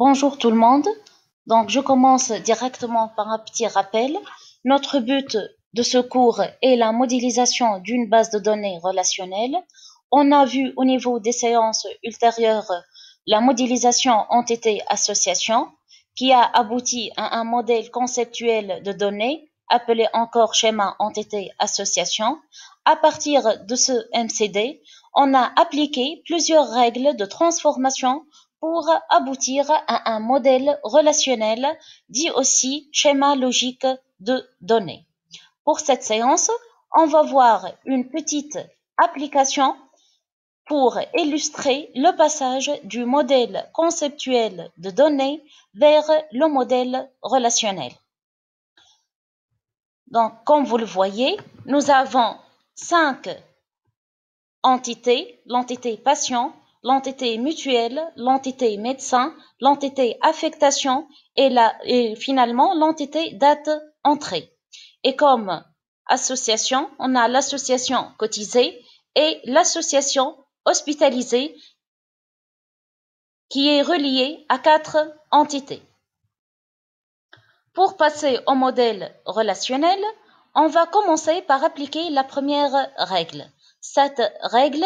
Bonjour tout le monde. Donc, je commence directement par un petit rappel. Notre but de ce cours est la modélisation d'une base de données relationnelle. On a vu au niveau des séances ultérieures la modélisation entité-association qui a abouti à un modèle conceptuel de données appelé encore schéma entité-association. À partir de ce MCD, on a appliqué plusieurs règles de transformation pour aboutir à un modèle relationnel dit aussi schéma logique de données. Pour cette séance, on va voir une petite application pour illustrer le passage du modèle conceptuel de données vers le modèle relationnel. Donc, comme vous le voyez, nous avons 5 entités, l'entité patient, l'entité mutuelle, l'entité médecin, l'entité affectation et finalement l'entité date entrée. Et comme association, on a l'association cotisée et l'association hospitalisée qui est reliée à 4 entités. Pour passer au modèle relationnel, on va commencer par appliquer la première règle. Cette règle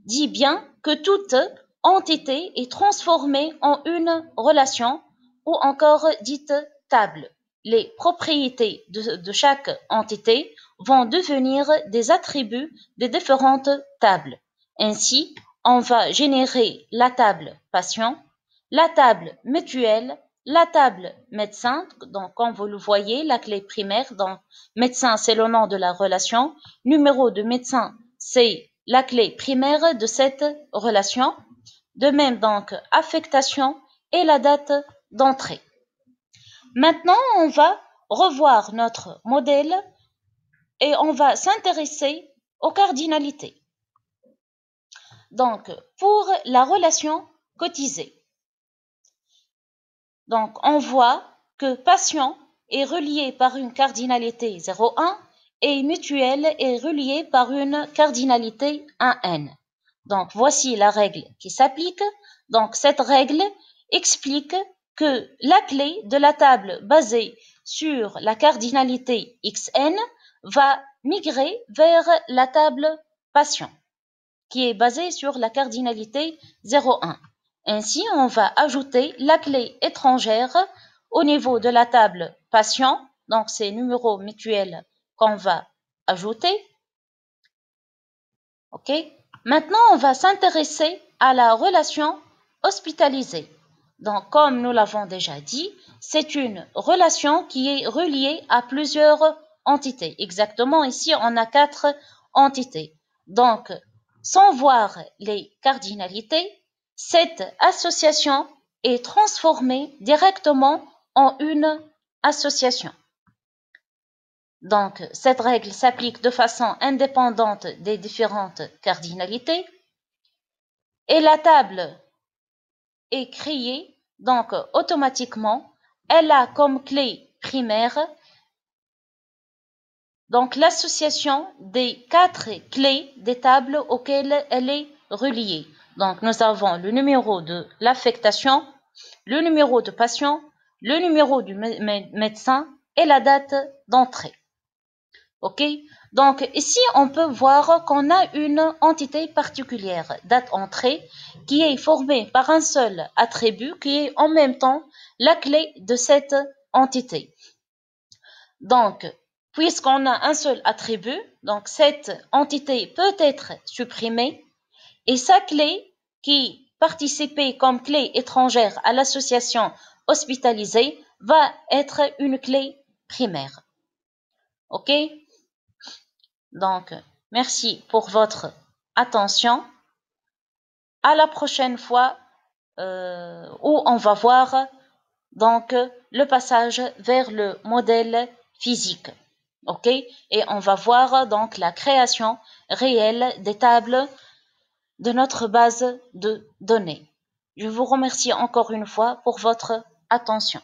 dit bien que toute entité est transformée en une relation ou encore dite table. Les propriétés de chaque entité vont devenir des attributs des différentes tables. Ainsi, on va générer la table patient, la table mutuelle, la table médecin, donc comme vous le voyez, la clé primaire, donc médecin c'est le nom de la relation, numéro de médecin c'est la clé primaire de cette relation, de même donc affectation et la date d'entrée. Maintenant on va revoir notre modèle et on va s'intéresser aux cardinalités. Donc pour la relation cotisée. Donc, on voit que patient est relié par une cardinalité 0,1 et mutuelle est relié par une cardinalité 1n. Donc, voici la règle qui s'applique. Donc, cette règle explique que la clé de la table basée sur la cardinalité xn va migrer vers la table patient, qui est basée sur la cardinalité 0,1. Ainsi, on va ajouter la clé étrangère au niveau de la table patient, donc c'est numéro mutuel qu'on va ajouter. OK? Maintenant, on va s'intéresser à la relation hospitalisée. Donc, comme nous l'avons déjà dit, c'est une relation qui est reliée à plusieurs entités. Exactement, ici, on a 4 entités. Donc, sans voir les cardinalités, cette association est transformée directement en une association. Donc, cette règle s'applique de façon indépendante des différentes cardinalités et la table est créée, donc automatiquement, elle a comme clé primaire donc l'association des 4 clés des tables auxquelles elle est reliée. Donc, nous avons le numéro de l'affectation, le numéro de patient, le numéro du médecin et la date d'entrée. OK? Donc, ici, on peut voir qu'on a une entité particulière, date entrée, qui est formée par un seul attribut qui est en même temps la clé de cette entité. Donc, puisqu'on a un seul attribut, donc cette entité peut être supprimée et sa clé qui participait comme clé étrangère à l'association hospitalisée va être une clé primaire. OK? Donc, merci pour votre attention. À la prochaine fois où on va voir donc le passage vers le modèle physique. OK? Et on va voir donc la création réelle des tables de notre base de données. Je vous remercie encore une fois pour votre attention.